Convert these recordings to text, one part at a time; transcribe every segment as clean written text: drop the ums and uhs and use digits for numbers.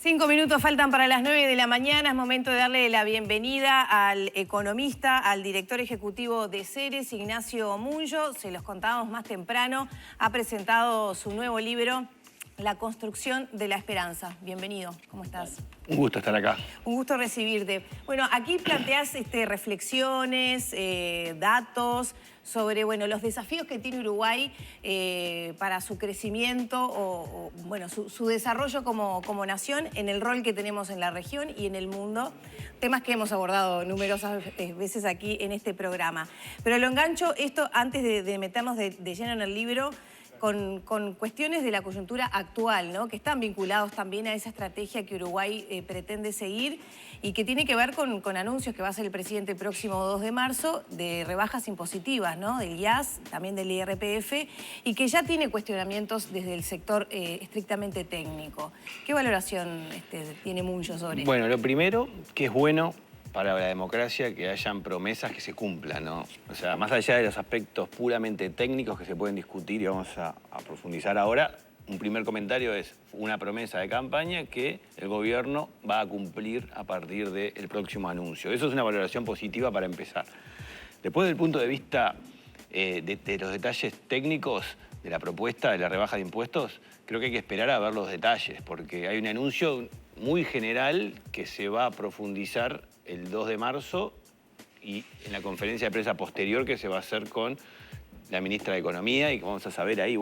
5 minutos faltan para las 9 de la mañana. Es momento de darle la bienvenida al economista, al director ejecutivo de Ceres, Ignacio Munyo. Se los contábamos más temprano. Ha presentado su nuevo libro, La construcción de la esperanza. Bienvenido. ¿Cómo estás? Un gusto estar acá. Un gusto recibirte. Bueno, aquí planteás reflexiones, datos sobre los desafíos que tiene Uruguay para su crecimiento su desarrollo como nación en el rol que tenemos en la región y en el mundo. Temas que hemos abordado numerosas veces aquí en este programa. Pero lo engancho esto antes de meternos de lleno en el libro con cuestiones de la coyuntura actual, ¿no? Que están vinculados también a esa estrategia que Uruguay pretende seguir y que tiene que ver con anuncios que va a hacer el presidente el próximo 2 de marzo de rebajas impositivas, ¿no? Del IAS, también del IRPF, y que ya tiene cuestionamientos desde el sector estrictamente técnico. ¿Qué valoración tiene Munyo sobre esto? Bueno, lo primero, que es bueno para la democracia que hayan promesas que se cumplan, ¿no? O sea, más allá de los aspectos puramente técnicos que se pueden discutir y vamos a profundizar ahora, un primer comentario es una promesa de campaña que el gobierno va a cumplir a partir del próximo anuncio. Eso es una valoración positiva para empezar. Después, del punto de vista de los detalles técnicos de la propuesta de la rebaja de impuestos, creo que hay que esperar a ver los detalles, porque hay un anuncio muy general que se va a profundizar el 2 de marzo y en la conferencia de prensa posterior que se va a hacer con la ministra de Economía y que vamos a saber ahí,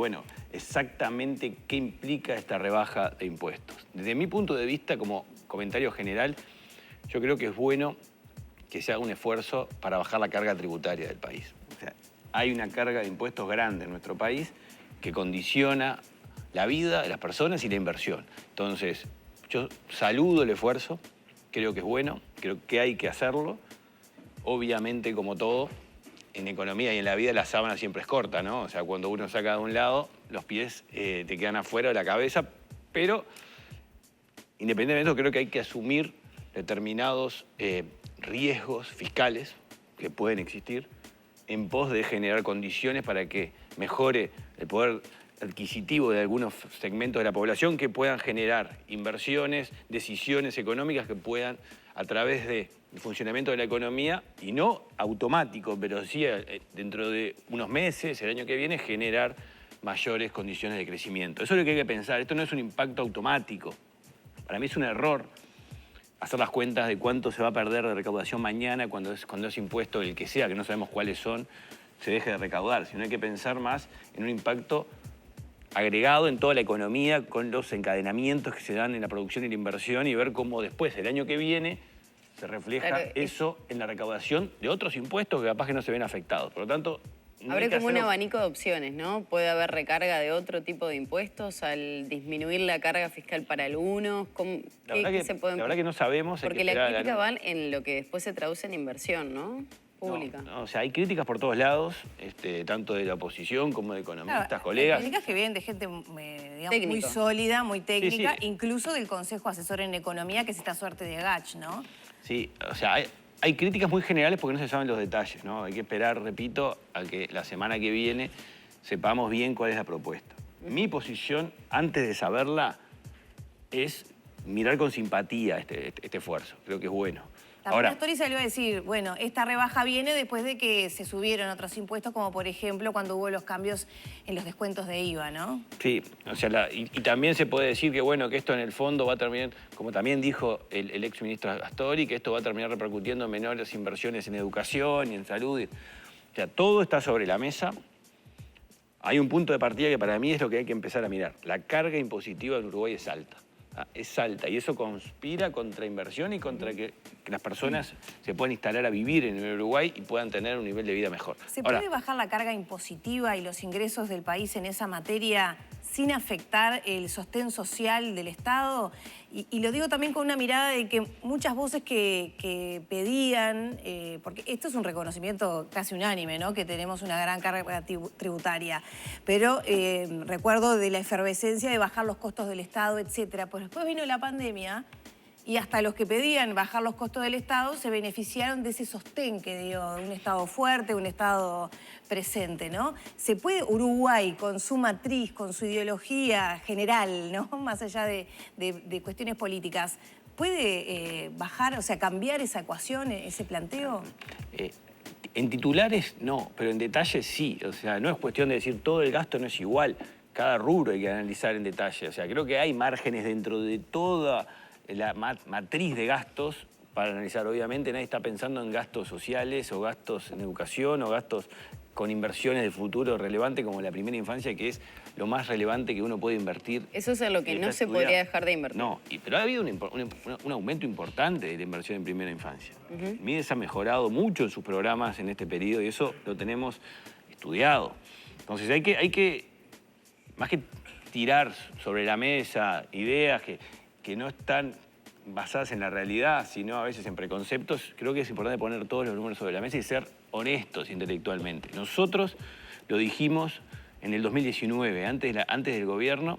exactamente qué implica esta rebaja de impuestos. Desde mi punto de vista, como comentario general, yo creo que es bueno que se haga un esfuerzo para bajar la carga tributaria del país. O sea, hay una carga de impuestos grande en nuestro país que condiciona la vida de las personas y la inversión. Entonces, yo saludo el esfuerzo, creo que es bueno, creo que hay que hacerlo. Obviamente, como todo, en economía y en la vida la sábana siempre es corta, ¿no? O sea, cuando uno saca de un lado, los pies te quedan afuera de la cabeza, pero independientemente de eso, creo que hay que asumir determinados riesgos fiscales que pueden existir en pos de generar condiciones para que mejore el poder adquisitivo de algunos segmentos de la población que puedan generar inversiones, decisiones económicas que puedan, a través del funcionamiento de la economía, y no automático, pero sí dentro de unos meses, el año que viene, generar mayores condiciones de crecimiento. Eso es lo que hay que pensar. Esto no es un impacto automático. Para mí es un error hacer las cuentas de cuánto se va a perder de recaudación mañana cuando es impuesto el que sea, que no sabemos cuáles son, se deje de recaudar, sino hay que pensar más en un impacto agregado en toda la economía con los encadenamientos que se dan en la producción y la inversión y ver cómo después, el año que viene, se refleja eso en la recaudación de otros impuestos que capaz que no se ven afectados. Por lo tanto, habrá como un abanico de opciones, ¿no? Puede haber recarga de otro tipo de impuestos al disminuir la carga fiscal para algunos. La verdad que no sabemos. Porque la crítica va en lo que después se traduce en inversión, ¿no? Pública. No, o sea, hay críticas por todos lados, tanto de la oposición como de economistas, colegas. Hay críticas que vienen de gente muy sólida, muy técnica, sí. Incluso del Consejo Asesor en Economía, que es esta suerte de GACH, ¿no? Sí, o sea, hay críticas muy generales porque no se saben los detalles, ¿no? Hay que esperar, repito, a que la semana que viene sepamos bien cuál es la propuesta. Mi posición, antes de saberla, es mirar con simpatía este esfuerzo. Creo que es bueno. Ahora, Astori salió a decir, esta rebaja viene después de que se subieron otros impuestos, como por ejemplo cuando hubo los cambios en los descuentos de IVA, ¿no? Sí, o sea, y también se puede decir que esto en el fondo va a terminar, como también dijo el exministro Astori, que esto va a terminar repercutiendo en menores inversiones en educación y en salud. O sea, todo está sobre la mesa. Hay un punto de partida que para mí es lo que hay que empezar a mirar. La carga impositiva en Uruguay es alta. Es alta y eso conspira contra inversión y contra que las personas se puedan instalar a vivir en el Uruguay y puedan tener un nivel de vida mejor. ¿Se puede bajar la carga impositiva y los ingresos del país en esa materia sin afectar el sostén social del Estado? Y lo digo también con una mirada de que muchas voces que pedían, porque esto es un reconocimiento casi unánime, ¿no? Que tenemos una gran carga tributaria, pero recuerdo de la efervescencia de bajar los costos del Estado, etcétera. Pues después vino la pandemia y hasta los que pedían bajar los costos del Estado se beneficiaron de ese sostén que dio, de un Estado fuerte, un Estado presente, ¿no? ¿Se puede Uruguay, con su matriz, con su ideología general, ¿no? Más allá de cuestiones políticas, puede bajar, o sea, cambiar esa ecuación, ese planteo? En titulares no, pero en detalle sí. O sea, no es cuestión de decir todo el gasto no es igual. Cada rubro hay que analizar en detalle. O sea, creo que hay márgenes dentro de toda la matriz de gastos para analizar. Obviamente nadie está pensando en gastos sociales o gastos en educación o gastos con inversiones de futuro relevante como la primera infancia, que es lo más relevante que uno puede invertir. Eso es en lo que no se podría dejar de invertir. No, pero ha habido un aumento importante de la inversión en primera infancia. Mides ha mejorado mucho en sus programas en este periodo y eso lo tenemos estudiado. Entonces hay que más que tirar sobre la mesa ideas que no están basadas en la realidad, sino a veces en preconceptos, creo que es importante poner todos los números sobre la mesa y ser honestos intelectualmente. Nosotros lo dijimos en el 2019, antes del gobierno,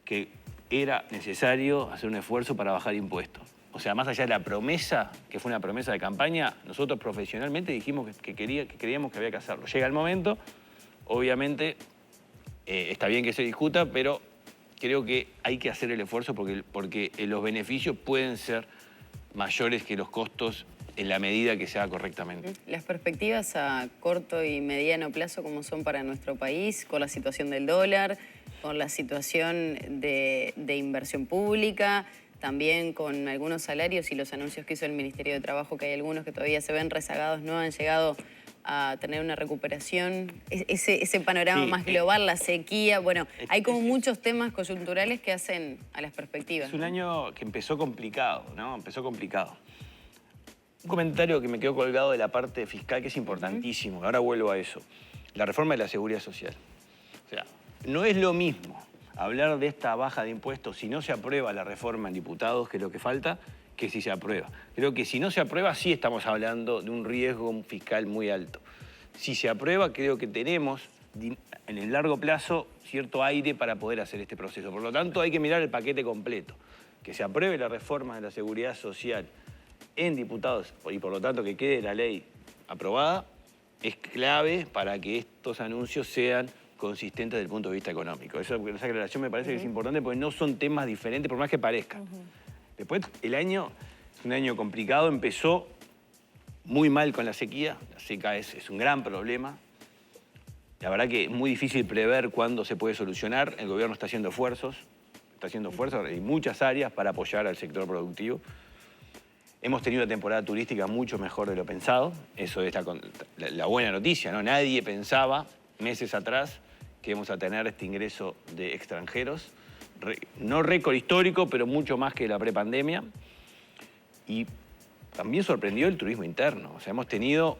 que era necesario hacer un esfuerzo para bajar impuestos. O sea, más allá de la promesa, que fue una promesa de campaña, nosotros profesionalmente dijimos que creíamos que había que hacerlo. Llega el momento, obviamente está bien que se discuta, pero creo que hay que hacer el esfuerzo porque los beneficios pueden ser mayores que los costos en la medida que se haga correctamente. Las perspectivas a corto y mediano plazo, ¿cómo son para nuestro país? Con la situación del dólar, con la situación de inversión pública, también con algunos salarios y los anuncios que hizo el Ministerio de Trabajo, que hay algunos que todavía se ven rezagados, no han llegado a tener una recuperación, ese panorama más global, la sequía, bueno, hay como muchos temas coyunturales que hacen a las perspectivas. Es un año que empezó complicado, ¿no? Empezó complicado. Un comentario que me quedó colgado de la parte fiscal que es importantísimo, ahora vuelvo a eso. La reforma de la seguridad social. O sea, no es lo mismo hablar de esta baja de impuestos si no se aprueba la reforma en diputados, que es lo que falta, que si se aprueba. Creo que si no se aprueba sí estamos hablando de un riesgo fiscal muy alto. Si se aprueba creo que tenemos en el largo plazo cierto aire para poder hacer este proceso. Por lo tanto hay que mirar el paquete completo. Que se apruebe la reforma de la seguridad social en diputados y por lo tanto que quede la ley aprobada es clave para que estos anuncios sean consistentes desde el punto de vista económico. Esa aclaración me parece que es importante porque no son temas diferentes por más que parezcan. Después, el año es un año complicado, empezó muy mal con la sequía. La seca es un gran problema. La verdad que es muy difícil prever cuándo se puede solucionar. El gobierno está haciendo esfuerzos en muchas áreas para apoyar al sector productivo. Hemos tenido una temporada turística mucho mejor de lo pensado. Eso es la buena noticia, ¿no? Nadie pensaba meses atrás que íbamos a tener este ingreso de extranjeros. No récord histórico, pero mucho más que la prepandemia. Y también sorprendió el turismo interno. O sea, hemos tenido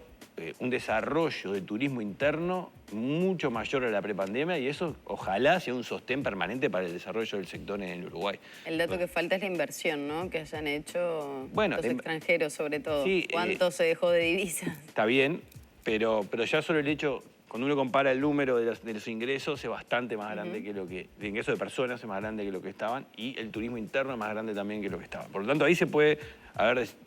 un desarrollo de turismo interno mucho mayor a la prepandemia y eso ojalá sea un sostén permanente para el desarrollo del sector en el Uruguay. El dato que falta es la inversión, ¿no? Que hayan hecho los extranjeros sobre todo. Sí, ¿cuánto se dejó de divisas? Está bien, pero ya solo el hecho, cuando uno compara el número de los ingresos es bastante más grande que lo que... El ingreso de personas es más grande que lo que estaban y el turismo interno es más grande también que lo que estaba. Por lo tanto, ahí se puede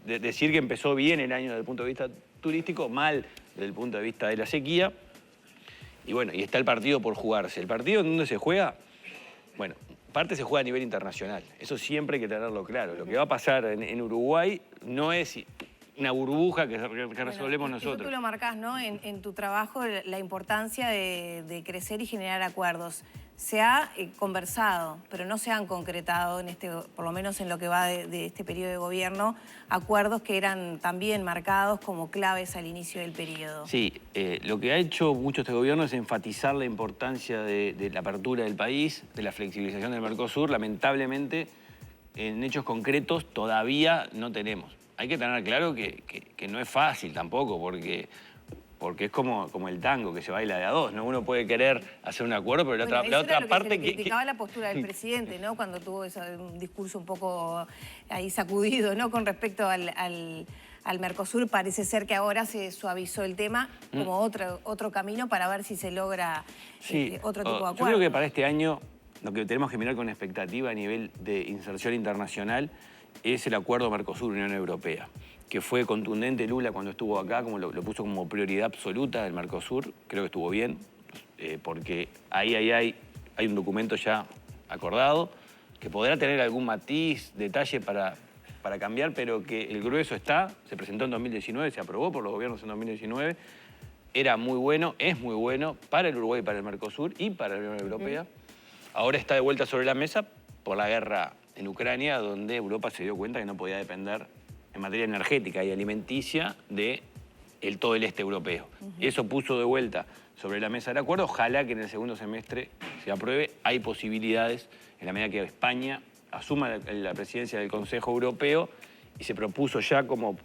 decir que empezó bien el año desde el punto de vista turístico, mal desde el punto de vista de la sequía. Y bueno, y está el partido por jugarse. ¿El partido en dónde se juega? Bueno, parte se juega a nivel internacional. Eso siempre hay que tenerlo claro. Lo que va a pasar en Uruguay no es una burbuja que resolvemos nosotros. Tú lo marcás, ¿no? En tu trabajo la importancia de crecer y generar acuerdos. Se ha conversado, pero no se han concretado, por lo menos en lo que va de este periodo de gobierno, acuerdos que eran también marcados como claves al inicio del periodo. Sí, lo que ha hecho mucho este gobierno es enfatizar la importancia de la apertura del país, de la flexibilización del Mercosur. Lamentablemente, en hechos concretos todavía no tenemos. Hay que tener claro que no es fácil tampoco, porque es como el tango, que se baila de a dos, ¿no? Uno puede querer hacer un acuerdo, pero la otra parte... Se le criticaba la postura del presidente, ¿no? Cuando tuvo un discurso un poco ahí sacudido, ¿no? Con respecto al Mercosur, parece ser que ahora se suavizó el tema como otro camino para ver si se logra otro tipo de acuerdo. Yo creo que para este año lo que tenemos que mirar con expectativa a nivel de inserción internacional es el acuerdo Mercosur-Unión Europea, que fue contundente Lula cuando estuvo acá, como lo puso como prioridad absoluta del Mercosur. Creo que estuvo bien, porque ahí hay un documento ya acordado, que podrá tener algún matiz, detalle para cambiar, pero que el grueso está, se presentó en 2019, se aprobó por los gobiernos en 2019, era muy bueno, es muy bueno para el Uruguay, para el Mercosur y para la Unión Europea. Ahora está de vuelta sobre la mesa por la guerra en Ucrania, donde Europa se dio cuenta que no podía depender en materia energética y alimenticia de todo el este europeo. Eso puso de vuelta sobre la mesa del acuerdo. Ojalá que en el segundo semestre se apruebe. Hay posibilidades, en la medida que España asuma la presidencia del Consejo Europeo y se propuso ya como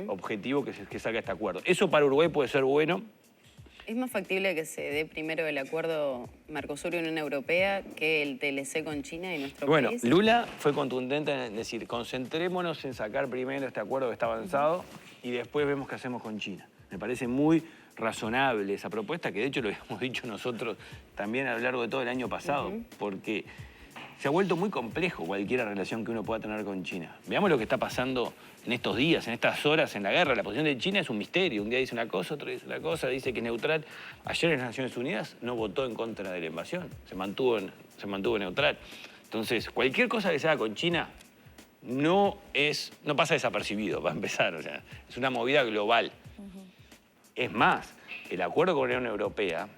objetivo que salga este acuerdo. Eso para Uruguay puede ser bueno. ¿Es más factible que se dé primero el acuerdo Mercosur-Unión Europea que el TLC con China y nuestro país? Bueno, Lula fue contundente en decir, concentrémonos en sacar primero este acuerdo que está avanzado y después vemos qué hacemos con China. Me parece muy razonable esa propuesta, que de hecho lo habíamos dicho nosotros también a lo largo de todo el año pasado, porque se ha vuelto muy complejo cualquier relación que uno pueda tener con China. Veamos lo que está pasando en estos días, en estas horas en la guerra. La posición de China es un misterio. Un día dice una cosa, otro dice una cosa, dice que es neutral. Ayer en las Naciones Unidas no votó en contra de la invasión, se mantuvo neutral. Entonces, cualquier cosa que se haga con China no pasa desapercibido, va a empezar. O sea, es una movida global. Es más, el acuerdo con la Unión Europea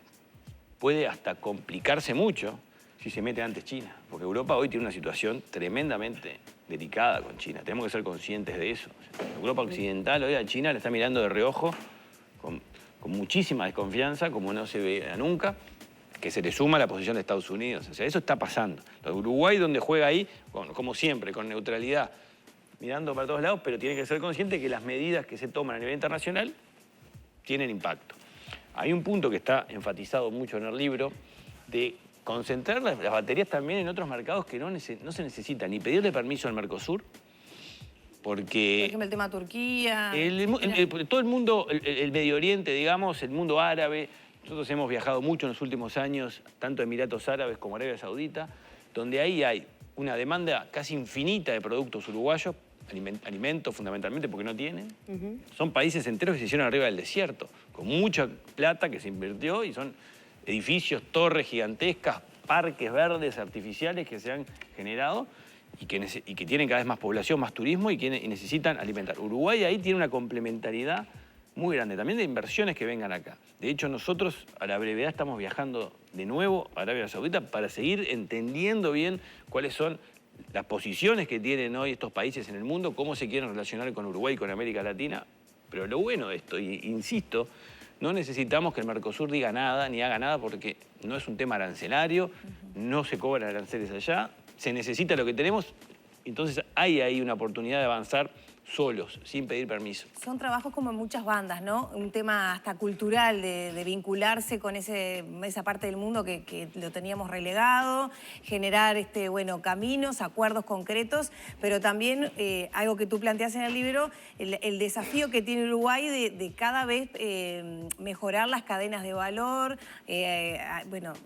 puede hasta complicarse mucho si se mete antes China, porque Europa hoy tiene una situación tremendamente delicada con China. Tenemos que ser conscientes de eso. O sea, Europa occidental hoy a China le está mirando de reojo con muchísima desconfianza, como no se veía nunca, que se le suma la posición de Estados Unidos. O sea, eso está pasando. Entonces, Uruguay, donde juega ahí, como siempre, con neutralidad, mirando para todos lados, pero tiene que ser consciente que las medidas que se toman a nivel internacional tienen impacto. Hay un punto que está enfatizado mucho en el libro de concentrar las baterías también en otros mercados que no se necesitan, ni pedirle permiso al Mercosur, porque... Por ejemplo, el tema Turquía... todo el mundo, el Medio Oriente, digamos, el mundo árabe. Nosotros hemos viajado mucho en los últimos años, tanto a Emiratos Árabes como a Arabia Saudita, donde ahí hay una demanda casi infinita de productos uruguayos, alimentos fundamentalmente porque no tienen. Son países enteros que se hicieron arriba del desierto, con mucha plata que se invirtió y son edificios, torres gigantescas, parques verdes artificiales que se han generado y que tienen cada vez más población, más turismo y necesitan alimentar. Uruguay ahí tiene una complementariedad muy grande, también de inversiones que vengan acá. De hecho, nosotros a la brevedad estamos viajando de nuevo a Arabia Saudita para seguir entendiendo bien cuáles son las posiciones que tienen hoy estos países en el mundo, cómo se quieren relacionar con Uruguay y con América Latina. Pero lo bueno de esto, y insisto, no necesitamos que el Mercosur diga nada ni haga nada porque no es un tema arancelario, no se cobran aranceles allá, se necesita lo que tenemos, entonces hay ahí una oportunidad de avanzar solos, sin pedir permiso. Son trabajos como en muchas bandas, ¿no? Un tema hasta cultural de vincularse con esa parte del mundo que lo teníamos relegado, generar caminos, acuerdos concretos, pero también algo que tú planteas en el libro, el desafío que tiene Uruguay de cada vez mejorar las cadenas de valor,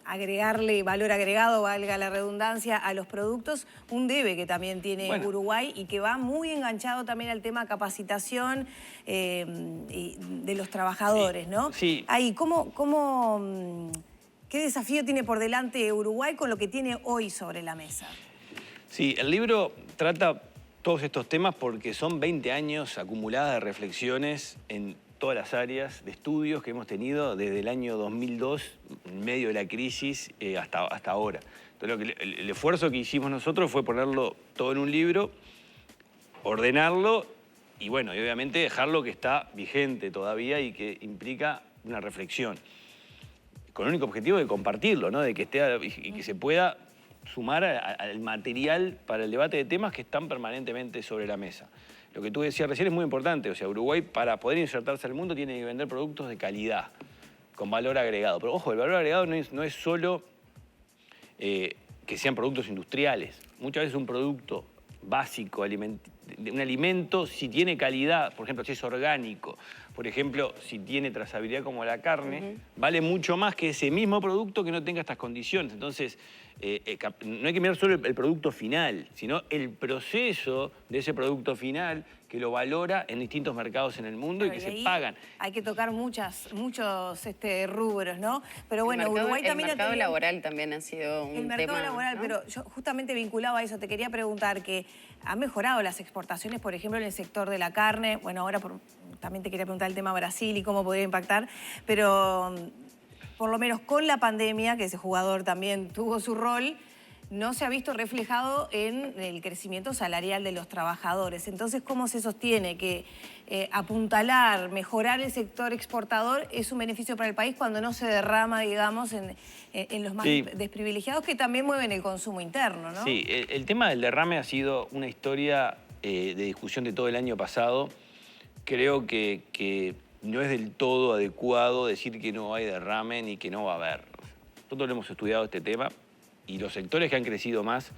agregarle valor agregado, valga la redundancia, a los productos, un debe que también tiene Uruguay y que va muy enganchado también al tema capacitación de los trabajadores, ¿no? Sí. Ahí, ¿qué desafío tiene por delante Uruguay con lo que tiene hoy sobre la mesa? Sí, el libro trata todos estos temas porque son 20 años acumuladas de reflexiones en todas las áreas de estudios que hemos tenido desde el año 2002, en medio de la crisis, hasta ahora. Entonces, el esfuerzo que hicimos nosotros fue ponerlo todo en un libro, ordenarlo y obviamente dejarlo que está vigente todavía y que implica una reflexión. Con el único objetivo de compartirlo, ¿no? De que esté y que se pueda sumar al material para el debate de temas que están permanentemente sobre la mesa. Lo que tú decías recién es muy importante. O sea, Uruguay, para poder insertarse al mundo, tiene que vender productos de calidad, con valor agregado. Pero ojo, el valor agregado no es solo que sean productos industriales. Muchas veces un producto básico, un alimento, si tiene calidad, por ejemplo, si es orgánico, por ejemplo, si tiene trazabilidad como la carne, vale mucho más que ese mismo producto que no tenga estas condiciones. Entonces, no hay que mirar solo el producto final, sino el proceso de ese producto final que lo valora en distintos mercados en el mundo y que se pagan. Hay que tocar muchos rubros, ¿no? Pero bueno, Uruguay también... El mercado laboral también ha sido un tema. El mercado laboral, ¿no? pero yo justamente vinculado a eso, te quería preguntar que han mejorado las exportaciones, por ejemplo, en el sector de la carne. Bueno, ahora también te quería preguntar el tema Brasil y cómo podría impactar, pero por lo menos con la pandemia, que ese jugador también tuvo su rol, no se ha visto reflejado en el crecimiento salarial de los trabajadores. Entonces, ¿cómo se sostiene que apuntalar, mejorar el sector exportador es un beneficio para el país cuando no se derrama, digamos, en los más desprivilegiados que también mueven el consumo interno, ¿no? Sí, el tema del derrame ha sido una historia de discusión de todo el año pasado. Creo que no es del todo adecuado decir que no hay derrame ni que no va a haber. Nosotros lo hemos estudiado este tema. Y los sectores que han crecido más,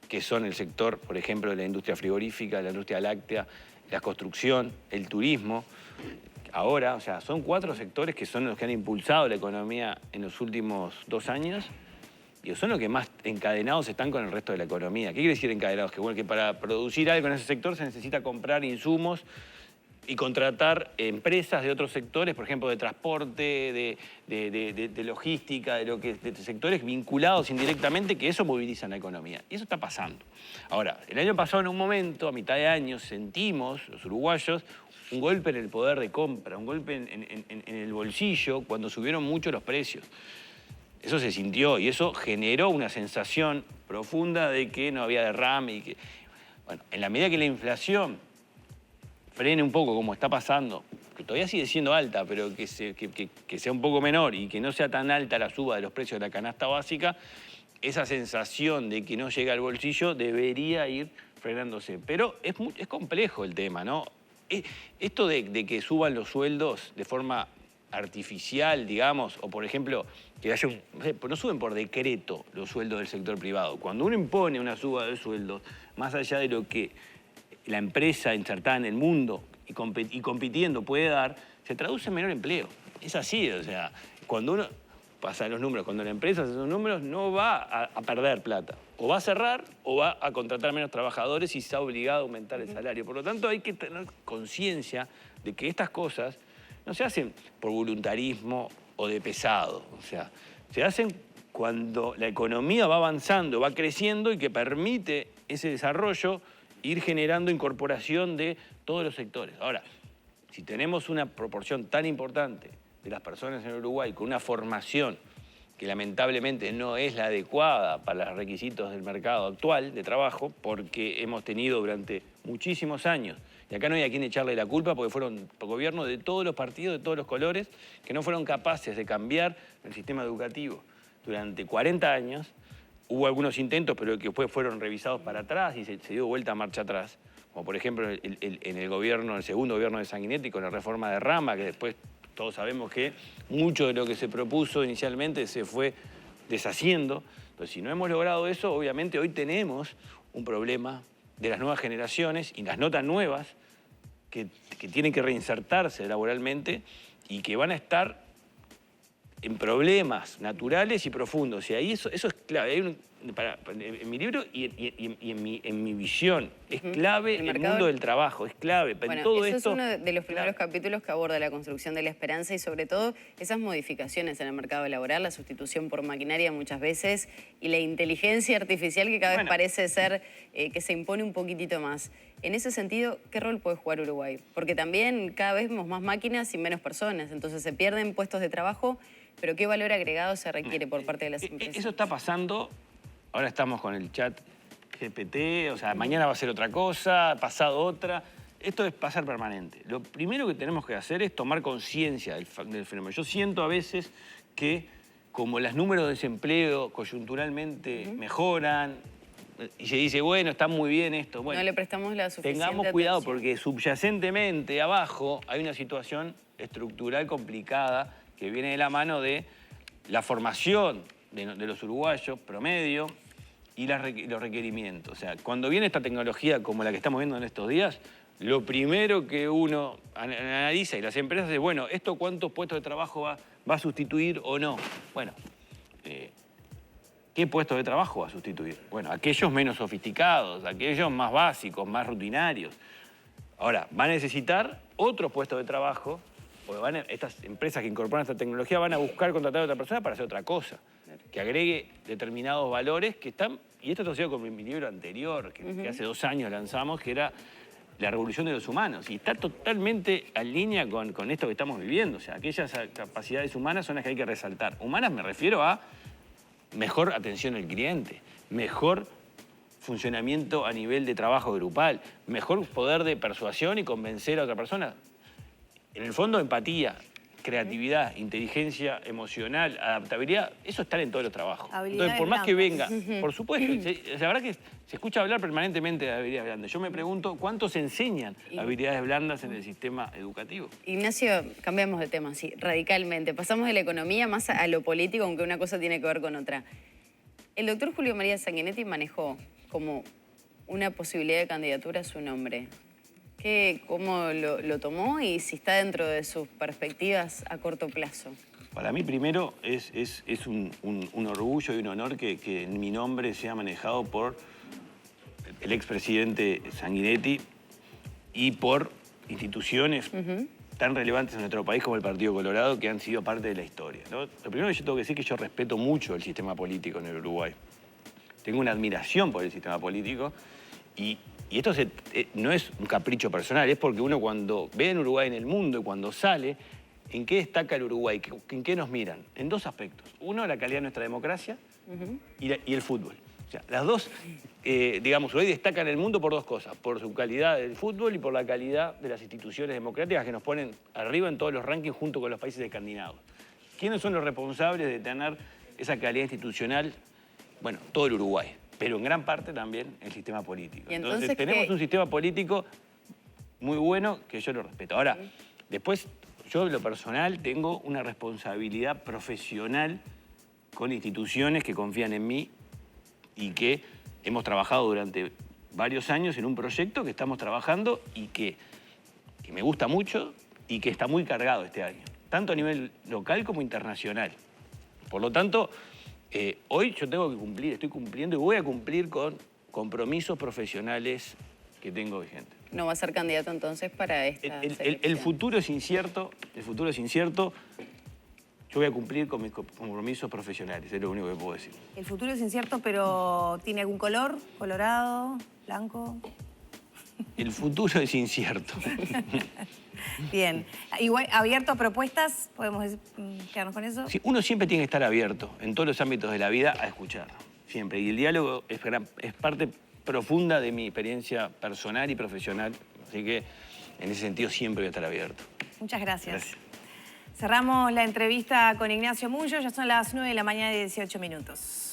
que son el sector, por ejemplo, de la industria frigorífica, la industria láctea, la construcción, el turismo, ahora, o sea, son 4 sectores que son los que han impulsado la economía en los últimos 2 años y son los que más encadenados están con el resto de la economía. ¿Qué quiere decir encadenados? Que, bueno, que para producir algo en ese sector se necesita comprar insumos y contratar empresas de otros sectores, por ejemplo, de transporte, de logística, de sectores vinculados indirectamente, que eso moviliza la economía. Y eso está pasando. Ahora, el año pasado, en un momento, a mitad de año, sentimos, los uruguayos, un golpe en el poder de compra, un golpe en el bolsillo, cuando subieron mucho los precios. Eso se sintió y eso generó una sensación profunda de que no había derrame y que, bueno, en la medida que la inflación frene un poco como está pasando, que todavía sigue siendo alta, pero que sea un poco menor y que no sea tan alta la suba de los precios de la canasta básica, esa sensación de que no llega al bolsillo debería ir frenándose. Pero es complejo el tema, ¿no? Esto de que suban los sueldos de forma artificial, digamos, o por ejemplo, que haya no suben por decreto los sueldos del sector privado. Cuando uno impone una suba de sueldos, más allá de lo que la empresa insertada en el mundo y compitiendo puede dar, se traduce en menor empleo. Es así, o sea, cuando uno pasa los números, cuando la empresa hace esos números, no va a perder plata. O va a cerrar o va a contratar menos trabajadores y está obligado a aumentar el salario. Por lo tanto, hay que tener conciencia de que estas cosas no se hacen por voluntarismo o de pesado. O sea, se hacen cuando la economía va avanzando, va creciendo y que permite ese desarrollo ir generando incorporación de todos los sectores. Ahora, si tenemos una proporción tan importante de las personas en Uruguay con una formación que lamentablemente no es la adecuada para los requisitos del mercado actual de trabajo, porque hemos tenido durante muchísimos años, y acá no hay a quien echarle la culpa porque fueron gobiernos de todos los partidos, de todos los colores, que no fueron capaces de cambiar el sistema educativo durante 40 años. Hubo algunos intentos, pero que después fueron revisados para atrás y se dio vuelta a marcha atrás. Como por ejemplo en el segundo gobierno de Sanguinetti con la reforma de Rama, que después todos sabemos que mucho de lo que se propuso inicialmente se fue deshaciendo. Entonces, si no hemos logrado eso, obviamente hoy tenemos un problema de las nuevas generaciones y las notas nuevas que tienen que reinsertarse laboralmente y que van a estar en problemas naturales y profundos. Y ahí eso es clave. En mi libro y en mi visión, es clave el mundo del trabajo, es clave. Bueno, todo eso esto, es uno de los primeros capítulos que aborda la construcción de la esperanza y sobre todo esas modificaciones en el mercado laboral, la sustitución por maquinaria muchas veces y la inteligencia artificial que cada vez parece ser que se impone un poquitito más. En ese sentido, ¿qué rol puede jugar Uruguay? Porque también cada vez vemos más máquinas y menos personas, entonces se pierden puestos de trabajo, pero ¿qué valor agregado se requiere por parte de las empresas? Eso está pasando. Ahora estamos con el chat GPT, o sea, mañana va a ser otra cosa, pasado otra. Esto es pasar permanente. Lo primero que tenemos que hacer es tomar conciencia del fenómeno. Yo siento a veces que como los números de desempleo coyunturalmente mejoran y se dice, bueno, está muy bien esto. Bueno, no le prestamos la suficiente tengamos cuidado atención. porque subyacentemente abajo hay una situación estructural complicada que viene de la mano de la formación de los uruguayos promedio y los requerimientos. O sea, cuando viene esta tecnología como la que estamos viendo en estos días, lo primero que uno analiza y las empresas es, bueno, ¿esto cuántos puestos de trabajo va a sustituir o no? Bueno, ¿qué puestos de trabajo va a sustituir? Bueno, aquellos menos sofisticados, aquellos más básicos, más rutinarios. Ahora, va a necesitar otros puestos de trabajo, porque estas empresas que incorporan esta tecnología van a buscar contratar a otra persona para hacer otra cosa, que agregue determinados valores que están... Y esto asociado con mi libro anterior, que hace 2 años lanzamos, que era La revolución de los humanos. Y está totalmente en línea con esto que estamos viviendo. O sea, aquellas capacidades humanas son las que hay que resaltar. Humanas me refiero a mejor atención al cliente, mejor funcionamiento a nivel de trabajo grupal, mejor poder de persuasión y convencer a otra persona. En el fondo, empatía, creatividad, inteligencia emocional, adaptabilidad, eso está en todos los trabajos. Entonces, por más que venga, por supuesto, la verdad que se escucha hablar permanentemente de habilidades blandas. Yo me pregunto, ¿cuántos se enseñan habilidades blandas en el sistema educativo? Ignacio, cambiamos de tema, sí, radicalmente. Pasamos de la economía más a lo político, aunque una cosa tiene que ver con otra. El doctor Julio María Sanguinetti manejó como una posibilidad de candidatura a su nombre. ¿Cómo lo tomó y si está dentro de sus perspectivas a corto plazo? Para mí, primero, es un orgullo y un honor que mi nombre sea manejado por el expresidente Sanguinetti y por instituciones tan relevantes en nuestro país como el Partido Colorado, que han sido parte de la historia, ¿no? Lo primero que yo tengo que decir es que yo respeto mucho el sistema político en el Uruguay. Tengo una admiración por el sistema político y esto no es un capricho personal, es porque uno cuando ve en Uruguay en el mundo y cuando sale, ¿en qué destaca el Uruguay? ¿En qué nos miran? En 2 aspectos. Uno, la calidad de nuestra democracia y el fútbol. O sea, las dos, digamos, Uruguay destaca en el mundo por 2 cosas, por su calidad del fútbol y por la calidad de las instituciones democráticas que nos ponen arriba en todos los rankings junto con los países escandinavos. ¿Quiénes son los responsables de tener esa calidad institucional? Bueno, todo el Uruguay, pero en gran parte también el sistema político. Entonces tenemos un sistema político muy bueno que yo lo respeto. Ahora, después, yo en lo personal tengo una responsabilidad profesional con instituciones que confían en mí y que hemos trabajado durante varios años en un proyecto que estamos trabajando y que me gusta mucho y que está muy cargado este año, tanto a nivel local como internacional. Por lo tanto, hoy yo tengo que cumplir, estoy cumpliendo y voy a cumplir con compromisos profesionales que tengo vigentes. ¿No va a ser candidato entonces para esta selección? El futuro es incierto, Yo voy a cumplir con mis compromisos profesionales, es lo único que puedo decir. El futuro es incierto, pero ¿tiene algún color? ¿Colorado? ¿Blanco? El futuro es incierto. Bien. Igual, abierto a propuestas, ¿podemos quedarnos con eso? Sí, uno siempre tiene que estar abierto en todos los ámbitos de la vida a escuchar, siempre. Y el diálogo es parte profunda de mi experiencia personal y profesional. Así que en ese sentido siempre voy a estar abierto. Muchas gracias. Gracias. Cerramos la entrevista con Ignacio Muyo, ya son las 9 de la mañana y 18 minutos.